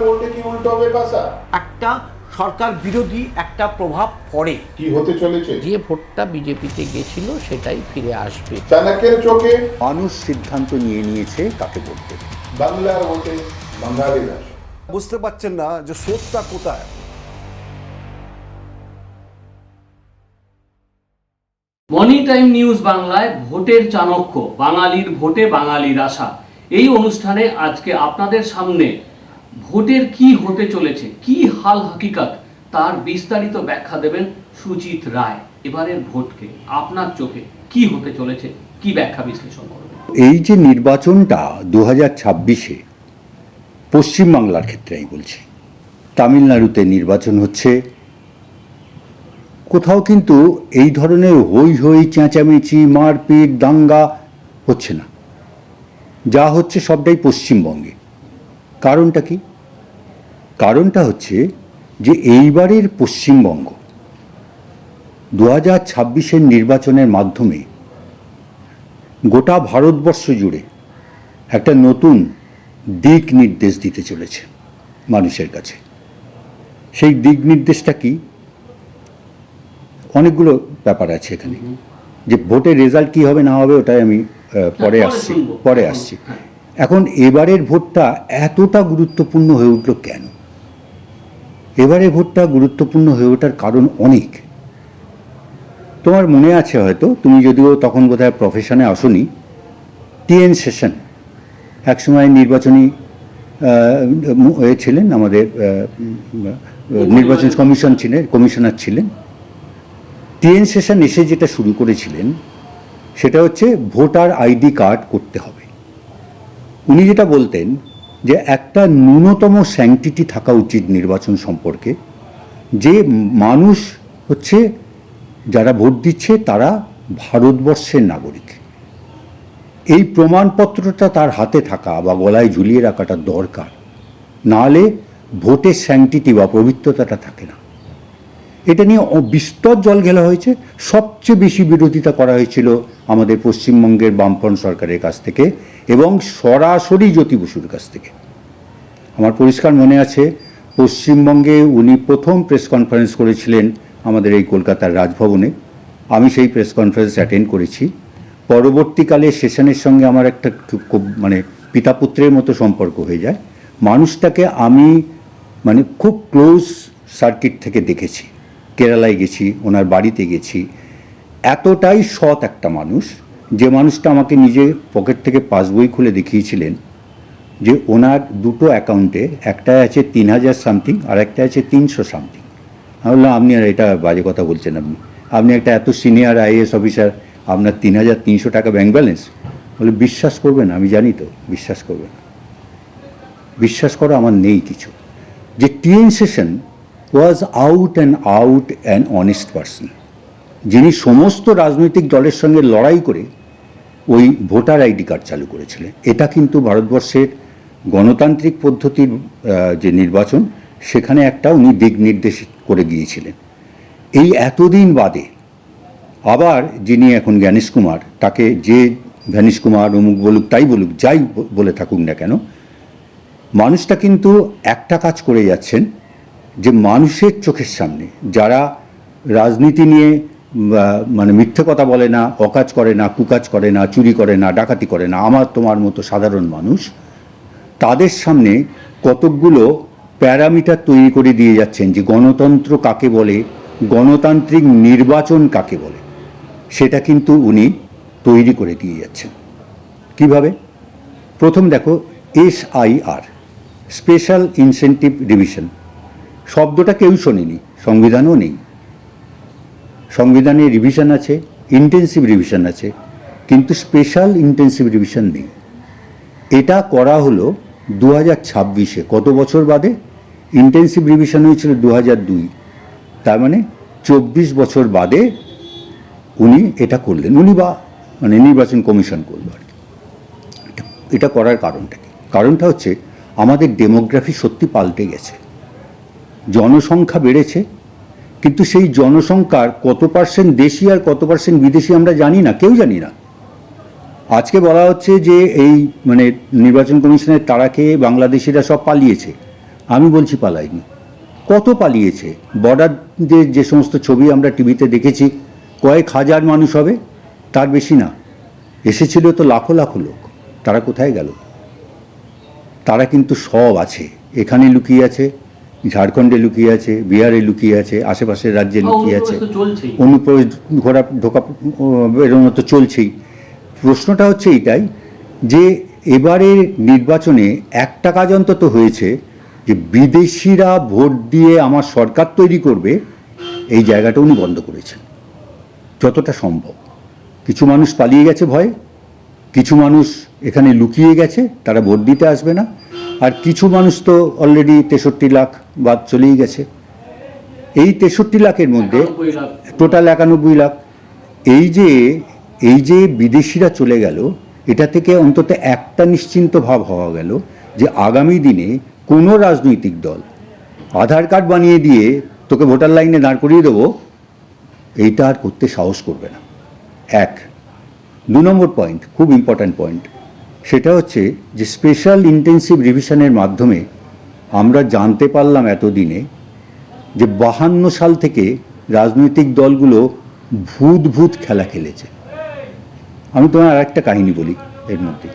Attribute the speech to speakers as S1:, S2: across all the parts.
S1: ভোটে কি উল্টো হবে পাশা?
S2: একটা সরকার বিরোধী একটা প্রভাব পড়ে।
S1: কি হতে চলেছে?
S2: যে ভোটটা বিজেপিতে গেছিল সেটাই ফিরে আসবে।
S1: চাণক্যের চোখে
S3: মানুষ সিদ্ধান্ত নিয়ে নিয়েছে কাকে ভোট দেবে।
S1: বাংলার ভোটে বাঙালিরা
S4: বুঝতে পারছেন না যে স্রোতটা কোথায়।
S5: মর্নিং টাইম নিউজ বাংলায় ভোটের চাণক্য, বাঙালির ভোটে বাঙালির আশা, এই অনুষ্ঠানে আজকে আপনাদের সামনে ভোটের কি হতে চলেছে, কি হাল হাকিকাত, তার বিস্তারিত ব্যাখ্যা দেবেন সুজিত রায়। এবারের ভোটকে আপনার চোখে কি হতে চলেছে, কি ব্যাখ্যা বিশ্লেষণ করবেন?
S3: এই যে নির্বাচনটা 2026-এ পশ্চিমবাংলার ক্ষেত্রে আমি বলছি, তামিলনাড়ুতে নির্বাচন হচ্ছে, কোথাও কিন্তু এই ধরনের হই হই চেঁচামেচি মারপিট দাঙ্গা হচ্ছে না। যা হচ্ছে সবটাই পশ্চিমবঙ্গে। কারণটা কি? কারণটা হচ্ছে যে এইবারের পশ্চিমবঙ্গ 2026-এর নির্বাচনের মাধ্যমে গোটা ভারতবর্ষ জুড়ে একটা নতুন দিক নির্দেশ দিতে চলেছে মানুষের কাছে। সেই দিক নির্দেশটা কি? পরে ব্যাপার আছে এখানে। যে ভোটের রেজাল্ট কি হবে না হবে ওটাই আমি পরে আসছি। এখন এবারের ভোটটা এতটা গুরুত্বপূর্ণ হয়ে উঠল কেন? এবারের ভোটটা গুরুত্বপূর্ণ হয়ে ওঠার কারণ অনেক। তোমার মনে আছে হয়তো, তুমি যদিও তখন বোধহয় প্রফেশনে আসোনি, টিএন সেশন একসময় নির্বাচনী ছিলেন, আমাদের নির্বাচন কমিশনার ছিলেন। টিএন সেশন এসে যেটা শুরু করেছিলেন সেটা হচ্ছে ভোটার আইডি কার্ড করতে হবে। উনি যেটা বলতেন যে একটা ন্যূনতম স্যাংটিটি থাকা উচিত নির্বাচন সম্পর্কে, যে মানুষ হচ্ছে যারা ভোট দিচ্ছে তারা ভারতবর্ষের নাগরিক। এই প্রমাণপত্রটা তার হাতে থাকা বা গলায় ঝুলিয়ে রাখাটা দরকার, নাহলে ভোটের স্যাংটিটি বা পবিত্রতাটা থাকে না। এটা নিয়ে বিস্তর জল ঘেলা হয়েছে। সবচেয়ে বেশি বিরোধিতা করা হয়েছিল আমাদের পশ্চিমবঙ্গের বামফ্রন্ট সরকারের কাছ থেকে এবং সরাসরি জ্যোতি বসুর কাছ থেকে। আমার পরিষ্কার মনে আছে, পশ্চিমবঙ্গে উনি প্রথম প্রেস কনফারেন্স করেছিলেন আমাদের এই কলকাতার রাজভবনে। আমি সেই প্রেস কনফারেন্স অ্যাটেন্ড করেছি। পরবর্তীকালে সেশনের সঙ্গে আমার একটা খুব পিতা পুত্রের মতো সম্পর্ক হয়ে যায়। মানুষটাকে আমি খুব ক্লোজ সার্কিট থেকে দেখেছি। কেরালায় গেছি, ওনার বাড়িতে গেছি। এতটাই সৎ একটা মানুষ, যে মানুষটা আমাকে নিজে পকেট থেকে পাসবই খুলে দেখিয়েছিলেন যে ওনার দুটো অ্যাকাউন্টে, একটা আছে 3000 সামথিং আর একটা আছে 300 সামথিং। আমি বললাম, আপনি আর এটা বাজে কথা বলছেন, আপনি একটা এত সিনিয়র আইএএস অফিসার, আপনার 3300 টাকা ব্যাঙ্ক ব্যালেন্স? বলে, বিশ্বাস করবেন? আমি জানি তো, বিশ্বাস করবেন। বিশ্বাস করা আমার নেই কিছু। যে TN Seshan was out and honest person, যিনি সমস্ত রাজনৈতিক দলের সঙ্গে লড়াই করে ওই ভোটার আইডি কার্ড চালু করেছিলেন। এটা কিন্তু ভারতবর্ষের গণতান্ত্রিক পদ্ধতির যে নির্বাচন, সেখানে একটা উনি দিক নির্দেশ করে গিয়েছিলেন। এই এতদিন বাদে আবার যিনি এখন জ্ঞানেশ কুমার, তাকে যে ভ্যানিশ কুমার অমুক বলুক তাই বলুক, যাই বলে থাকুক না কেন, মানুষটা কিন্তু একটা কাজ করে যাচ্ছেন, যে মানুষের চোখের সামনে যারা রাজনীতি নিয়ে মিথ্যে কথা বলে না, অকাজ করে না, কুকাজ করে না, চুরি করে না, ডাকাতি করে না, আমার তোমার মতো সাধারণ মানুষ, তাদের সামনে কতকগুলো প্যারামিটার তৈরি করে দিয়ে যাচ্ছেন যে গণতন্ত্র কাকে বলে, গণতান্ত্রিক নির্বাচন কাকে বলে, সেটা কিন্তু তৈরি করে দিয়ে যাচ্ছেন। কিভাবে? প্রথম দেখো, SIR, স্পেশাল ইনসেন্টিভ রিভিশন, শব্দটা কেউ শোনেনি, সংবিধানও নেই। সংবিধানে রিভিশন আছে, ইন্টেন্সিভ রিভিশন আছে, কিন্তু স্পেশাল ইন্টেন্সিভ রিভিশন নেই। এটা করা হলো 2026-এ, কত বছর বাদে? ইন্টেন্সিভ রিভিশন হয়েছিল 2002, তার 24 বছর বাদে উনি এটা করলেন, উনি বা নির্বাচন কমিশন করল আর কি। এটা করার কারণটা কি? কারণটা হচ্ছে আমাদের ডেমোগ্রাফি সত্যি পাল্টে গেছে। জনসংখ্যা বেড়েছে, কিন্তু সেই জনসংখ্যার কত পার্সেন্ট দেশি আর কত পার্সেন্ট বিদেশি আমরা জানি না, কেউ জানি না। আজকে বলা হচ্ছে যে এই নির্বাচন কমিশনের তাড়া খেয়ে বাংলাদেশিরা সব পালিয়েছে। আমি বলছি পালায়নি। কত পালিয়েছে? বর্ডার যে সমস্ত ছবি আমরা টিভিতে দেখেছি, কয়েক হাজার মানুষ হবে, তার বেশি না। এসেছিল তো লাখো লাখো লোক। তারা কোথায় গেল? তারা কিন্তু সব আছে, এখানে লুকিয়ে আছে, ঝাড়খণ্ডে লুকিয়ে আছে, বিহারে লুকিয়ে আছে, আশেপাশের রাজ্যে লুকিয়ে আছে, অনুপ্রবেশ ঢোকা বেরোনো তো চলছেই। প্রশ্নটা হচ্ছে এইটাই যে এবারে নির্বাচনে একটা কাজ অন্তত হয়েছে, যে বিদেশিরা ভোট দিয়ে আমার সরকার তৈরি করবে, এই জায়গাটা উনি বন্ধ করেছেন যতটা সম্ভব। কিছু মানুষ পালিয়ে গেছে ভয়ে, কিছু মানুষ এখানে লুকিয়ে গেছে, তারা ভোট দিতে আসবে না, আর কিছু মানুষ তো অলরেডি 63 লাখ বাদ চলেই গেছে। এই 63 লাখের মধ্যে টোটাল 91 লাখ। এই যে বিদেশিরা চলে গেল, এটা থেকে অন্তত একটা নিশ্চিন্ত ভাব হওয়া গেল যে আগামী দিনে কোনো রাজনৈতিক দল আধার কার্ড বানিয়ে দিয়ে তোকে ভোটার লাইনে দাঁড় করিয়ে দেবো, এইটা আর করতে সাহস করবে না। 1 2 নম্বর পয়েন্ট, খুব ইম্পর্ট্যান্ট পয়েন্ট, সেটা হচ্ছে যে স্পেশাল ইন্টেন্সিভ রিভিশনের মাধ্যমে আমরা জানতে পারলাম এতদিনে যে 52 সাল থেকে রাজনৈতিক দলগুলো ভূত খেলা খেলেছে। আমি তোমার আর একটা কাহিনী বলি এর মধ্যে।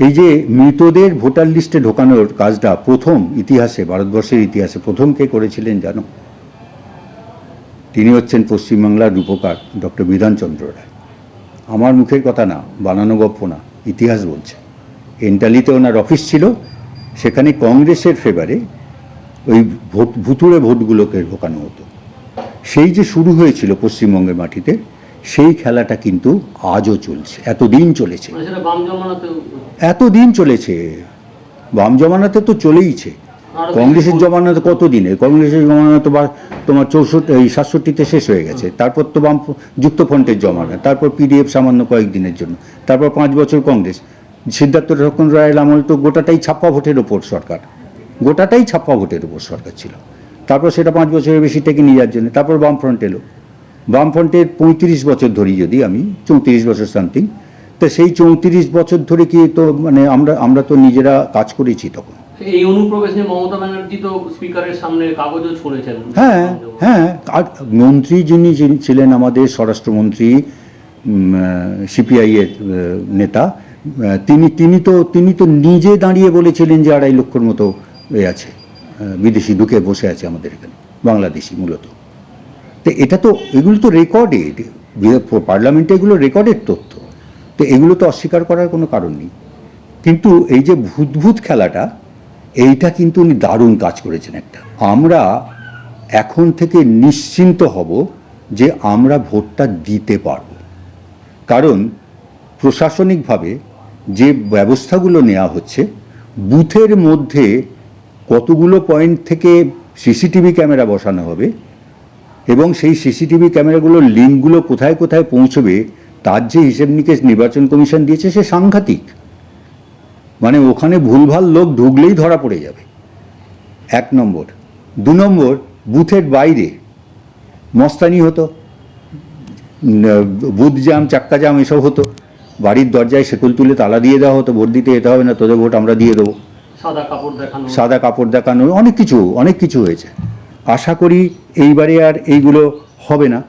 S3: এই যে মৃতদের ভোটার লিস্টে ঢোকানোর কাজটা প্রথম ইতিহাসে, ভারতবর্ষের ইতিহাসে প্রথম কে করেছিলেন জানো? তিনি হচ্ছেন পশ্চিমবাংলার রূপকার ডক্টর বিধানচন্দ্র রায়। আমার মুখের কথা না, বানানো গপ্প না, ইতিহাস বলছে। এন্টালিতে ওনার অফিস ছিল, সেখানে কংগ্রেসের ফেভারে ওই ভুতুড়ে ভোটগুলোকে ঢোকানো হতো। সেই যে শুরু হয়েছিল পশ্চিমবঙ্গের মাটিতে, সেই খেলাটা কিন্তু আজও চলছে, এতদিন চলেছে, এতদিন চলেছে। বাম জমানাতে তো চলেইছে, কংগ্রেসের জমানাতে কত দিনে, কংগ্রেসের জমানা তো তোমার 67-তে শেষ হয়ে গেছে। তারপর তো বাম যুক্তফ্রন্টের জমানা, তারপর পিডিএফ সামান্য কয়েকদিনের জন্য, তারপর 5 বছর কংগ্রেস। সিদ্ধার্থ রক্ষণ রায়ের আমল তো গোটাটাই ছাপ্পা ভোটের ওপর সরকার, গোটাটাই ছাপ্পা ভোটের ওপর সরকার ছিল। তারপর সেটা 5 বছরের বেশি টেকে নিয়ে যাওয়ার জন্য তারপর বামফ্রন্ট এলো। বামফ্রন্টের 35 বছর ধরি যদি আমি, 34 বছর সামথিং, তো সেই 34 বছর ধরে কি তো মানে আমরা তো নিজেরা কাজ করেছি তখন।
S5: এই অনুপ্রবেশ নিয়ে মমতা ব্যানার্জি তো স্পিকারের সামনে কাগজও ছুঁড়েছেন।
S3: হ্যাঁ, আর মন্ত্রী যিনি ছিলেন আমাদের স্বরাষ্ট্রমন্ত্রী, সিপিআই এর নেতা, তিনি তো নিজে দাঁড়িয়ে বলেছিলেন যে 2.5 লক্ষর মতো আছে বিদেশি ঢুকে বসে আছে আমাদের এখানে, বাংলাদেশি মূলত। তো এটা তো, এগুলো তো রেকর্ডেড, পার্লামেন্টে এগুলো রেকর্ডেড তথ্য, তো এগুলো তো অস্বীকার করার কোনো কারণ নেই। কিন্তু এই যে ভূত খেলাটা, এইটা কিন্তু উনি দারুণ কাজ করেছেন একটা। আমরা এখন থেকে নিশ্চিন্ত হব যে আমরা ভোটটা দিতে পারব, কারণ প্রশাসনিকভাবে যে ব্যবস্থাগুলো নেওয়া হচ্ছে, বুথের মধ্যে কতগুলো পয়েন্ট থেকে সিসিটিভি ক্যামেরা বসানো হবে এবং সেই সিসিটিভি ক্যামেরাগুলোর লিঙ্কগুলো কোথায় কোথায় পৌঁছবে, তার যে হিসেব নিকেশ নির্বাচন কমিশন দিয়েছে, সে সাংঘাতিক। মানে ওখানে ভুলভাল লোক ঢুকলেই ধরা পড়ে যাবে, 1 নম্বর। 2 নম্বর, বুথের বাইরে মস্তানি হতো, বুথ জাম, চাক্কা জাম, এসব হতো। বাড়ির দরজায় শেকল তুলে তালা দিয়ে দেওয়া হতো, ভোট দিতে যেতে হবে না, তোদের ভোট আমরা দিয়ে দেবো, সাদা কাপড় দেখানো, অনেক কিছু হয়েছে। আশা করি এইবারে আর এইগুলো হবে না,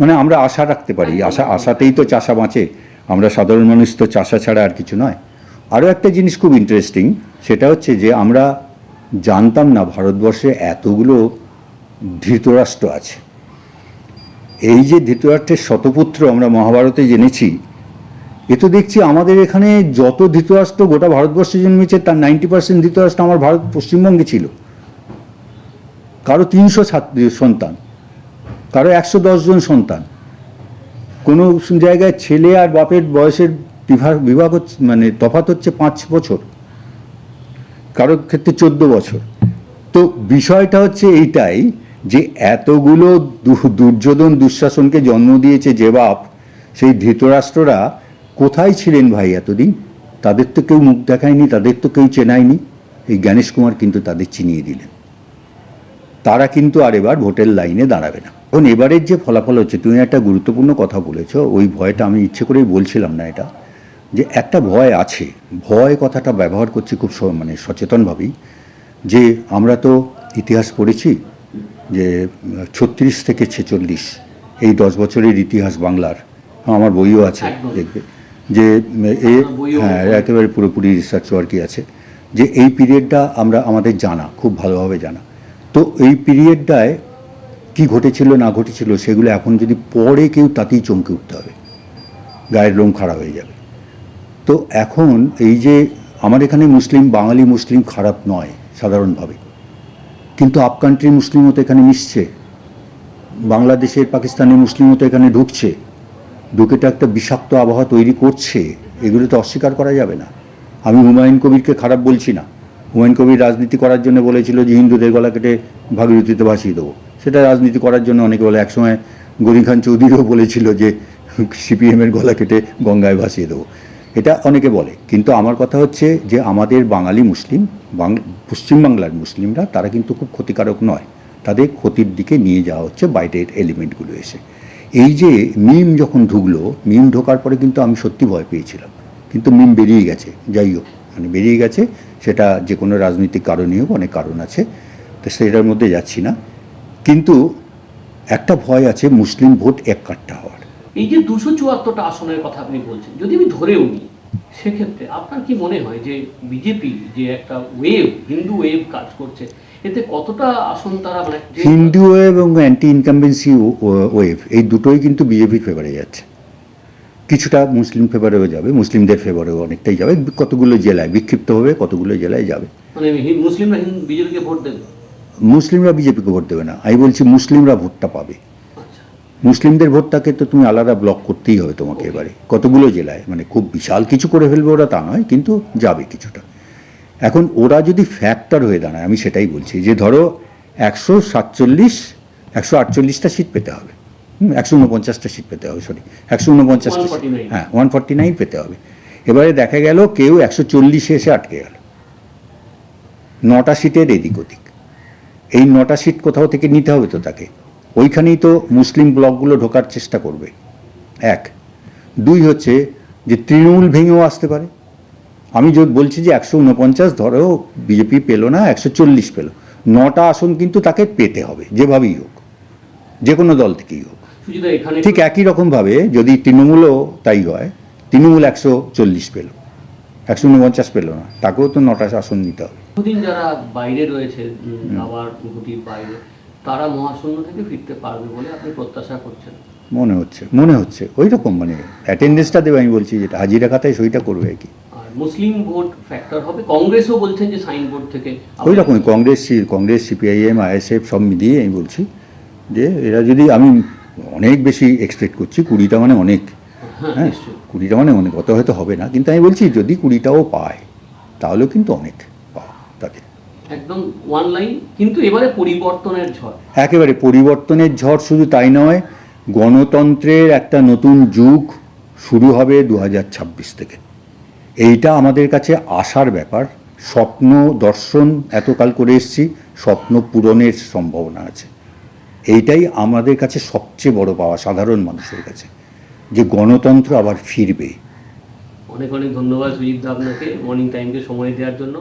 S3: মানে আমরা আশা রাখতে পারি। আশাতেই তো চাষা বাঁচে, আমরা সাধারণ মানুষ তো চাষা ছাড়া আর কিছু নয়। আরও একটা জিনিস খুব ইন্টারেস্টিং, সেটা হচ্ছে যে আমরা জানতাম না ভারতবর্ষে এতগুলো ধৃতরাষ্ট্র আছে। এই যে ধৃতরাষ্ট্রের শতপুত্র আমরা মহাভারতে জেনেছি, এ তো দেখছি আমাদের এখানে যত ধৃতরাষ্ট্র গোটা ভারতবর্ষে জন্মেছে, তার 90% ধৃতরাষ্ট্র আমার পশ্চিমবঙ্গে ছিল। কারো 300 সন্তান, কারো 110 জন সন্তান। কোনো জায়গায় ছেলে আর বাপের বয়সের বিভাগ হচ্ছে, মানে তফাৎ হচ্ছে 5 বছর, কারোর ক্ষেত্রে 14 বছর। তো বিষয়টা হচ্ছে এইটাই যে এতগুলো দুর্যোধন দুঃশাসনকে জন্ম দিয়েছে যে বাপ, সেই ধৃতরাষ্ট্ররা কোথায় ছিলেন ভাই এতদিন? তাদের তো কেউ মুখ দেখায়নি, তাদের তো কেউ চেনায়নি। এই জ্ঞানেশ কুমার কিন্তু তাদের চিনিয়ে দিলেন। তারা কিন্তু আর এবার ভোটের লাইনে দাঁড়াবে না। এখন এবারের যে ফলাফল হচ্ছে, তুমি একটা গুরুত্বপূর্ণ কথা বলেছো, ওই ভয়টা আমি ইচ্ছে করেই বলছিলাম না, এটা যে একটা ভয় আছে, ভয় কথাটা ব্যবহার করছি খুব মানে সচেতনভাবেই, যে আমরা তো ইতিহাস পড়েছি যে 36 থেকে 46 এই 10 বছরের ইতিহাস বাংলার, আমার বইও আছে,
S5: একদম।
S3: দেখবে যে
S5: বইও
S3: হ্যাঁ একেবারে পুরোপুরি রিসার্চ ওয়ার্কই আছে, যে এই পিরিয়ডটা আমাদের জানা, খুব ভালোভাবে জানা। তো এই পিরিয়ডটায় কি ঘটেছিল না ঘটেছিল সেগুলো এখন যদি পরে কেউ তাতেই চমকে উঠতে হবে, গায়ের লোম খারাপ হয়ে যাবে। তো এখন এই যে আমার এখানে মুসলিম, বাঙালি মুসলিম খারাপ নয় সাধারণভাবে, কিন্তু আপ কান্ট্রি মুসলিমও তো এখানে মিশছে, বাংলাদেশের পাকিস্তানি মুসলিমও তো এখানে ঢুকছে, ঢুকে তো একটা বিষাক্ত আবহাওয়া তৈরি করছে, এগুলো তো অস্বীকার করা যাবে না। আমি হুমায়ুন কবিরকে খারাপ বলছি না, হুমায়ুন কবির রাজনীতি করার জন্য বলেছিল যে হিন্দুদের গলা কেটে ভাগীরথীতে ভাসিয়ে দেবো, সেটা রাজনীতি করার জন্য অনেকে বলে। একসময় গরিব খান চৌধুরীও বলেছিল যে সিপিএমের গলা কেটে গঙ্গায় ভাসিয়ে দেবো, এটা অনেকে বলে। কিন্তু আমার কথা হচ্ছে যে আমাদের বাঙালি মুসলিম, পশ্চিমবাংলার মুসলিমরা তারা কিন্তু খুব ক্ষতিকারক নয়, তাদের ক্ষতির দিকে নিয়ে যাওয়া হচ্ছে বাইরের এলিমেন্টগুলো এসে। এই যে মিম যখন ঢুকলো, মিম ঢোকার পরে কিন্তু আমি সত্যি ভয় পেয়েছিলাম, কিন্তু মিম বেরিয়ে গেছে, যাই হোক মানে বেরিয়ে গেছে, সেটা যে কোনো রাজনৈতিক কারণেই হোক, অনেক কারণ আছে, তো সেটার মধ্যে যাচ্ছি না। কিন্তু একটা ভয় আছে মুসলিম ভোট এককাট্টা হওয়ার।
S5: এই যে 274টা আসনের কথা আপনি বলছেন, যদি আমি ধরেও নিই, সেক্ষেত্রে আপনার কি মনে হয় যে বিজেপি যে একটা ওয়েভ, হিন্দু ওয়েভ কাজ করছে, এতে কতটা আসন তারা মানে
S3: হিন্দু ওয়েভ এবং অ্যান্টি ইনকামবেন্সি ওয়েভ, এই দুটোই কিন্তু বিজেপির ফেভারে যাচ্ছে, কিছুটা মুসলিম ফেভারেও যাবে, মুসলিমদের ফেভারেও অনেকটাই যাবে, কতগুলো জেলায় বিক্ষিপ্ত হবে, কতগুলো জেলায় যাবে।
S5: মানে মুসলিমরা বিজেপিকে ভোট দেবে?
S3: মুসলিমরা বিজেপিকে ভোট দেবে না, আমি বলছি মুসলিমরা ভোটটা পাবে।
S5: আচ্ছা,
S3: মুসলিমদের ভোটটাকে তো তুমি আলাদা ব্লক করতেই হবে তোমাকে এবারে, কতগুলো জেলায়, মানে খুব বিশাল কিছু করে ফেলবে ওরা তা নয়, কিন্তু যাবে কিছুটা। এখন ওরা যদি ফ্যাক্টর হয়ে দাঁড়ায়, আমি সেটাই বলছি যে ধরো 148টা সিট পেতে হবে, 149টা সিট পেতে হবে, সরি 149টা,
S5: 149
S3: হ্যাঁ 149 পেতে হবে। এবারে দেখা গেল কেউ 140 এসে আটকে গেল, 9টা সিটের এদিক ওদিক, এই 9টা সিট কোথাও থেকে নিতে হবে তো তাকে, ওইখানেই তো মুসলিম ব্লকগুলো ঢোকার চেষ্টা করবে, 1। 2 হচ্ছে যে তৃণমূল ভেঙেও আসতে পারে। আমি যদি বলছি যে 149 ধরো বিজেপি পেলো না, 140 পেলো, 9টা আসন কিন্তু তাকে পেতে হবে যেভাবেই হোক, যে কোনো দল থেকেই হোক।
S5: সুজিদা এখানে
S3: ঠিক একই রকমভাবে যদি তৃণমূলও তাই হয়, তৃণমূল 140 পেল, 149 পেল না, তাকেও তো 9টা আসন নিতে হবে।
S5: বহুদিন যারা বাইরে রয়েছে, আবার গুটির বাইরে, তারা মহাশূন্য থেকে ফিরতে পারবে বলে আপনি প্রত্যাশা করছেন?
S3: মনে হচ্ছে ওই রকম, মানে অ্যাটেন্ডেন্সটা দেবে, আমি বলছি যেটা হাজিরা খাতায় সইটা করবে আর কি।
S5: আর মুসলিম ভোট ফ্যাক্টর হবে, কংগ্রেসও বলছেন যে সাইন বোর্ড থেকে
S3: ওই রকমই কংগ্রেস সিপিআইএম আইএসএফ সব মিলিয়ে আমি বলছি যে এরা যদি, আমি অনেক বেশি এক্সপেক্ট করছি, 20টা মানে অনেক, হ্যাঁ 20টা মানে অনেক, অত হয়তো হবে না, কিন্তু আমি বলছি যদি 20টাও পায় তাহলেও কিন্তু অনেক পাওয়া তাদের।
S5: একদম ওয়ান লাইন, কিন্তু এবারে পরিবর্তনের ঝড়,
S3: একেবারে পরিবর্তনের ঝড়। শুধু তাই নয়, গণতন্ত্রের একটা নতুন যুগ শুরু হবে 2026 থেকে, এইটা আমাদের কাছে আশার ব্যাপার। স্বপ্ন দর্শন এতকাল করে এসেছি, স্বপ্ন পূরণের সম্ভাবনা আছে, এইটাই আমাদের কাছে সবচেয়ে বড় পাওয়া সাধারণ মানুষের কাছে, যে গণতন্ত্র আবার ফিরবে।
S5: অনেক অনেক ধন্যবাদ সুজিত দা আপনাকে মর্নিং টাইমকে সময় দেওয়ার জন্য।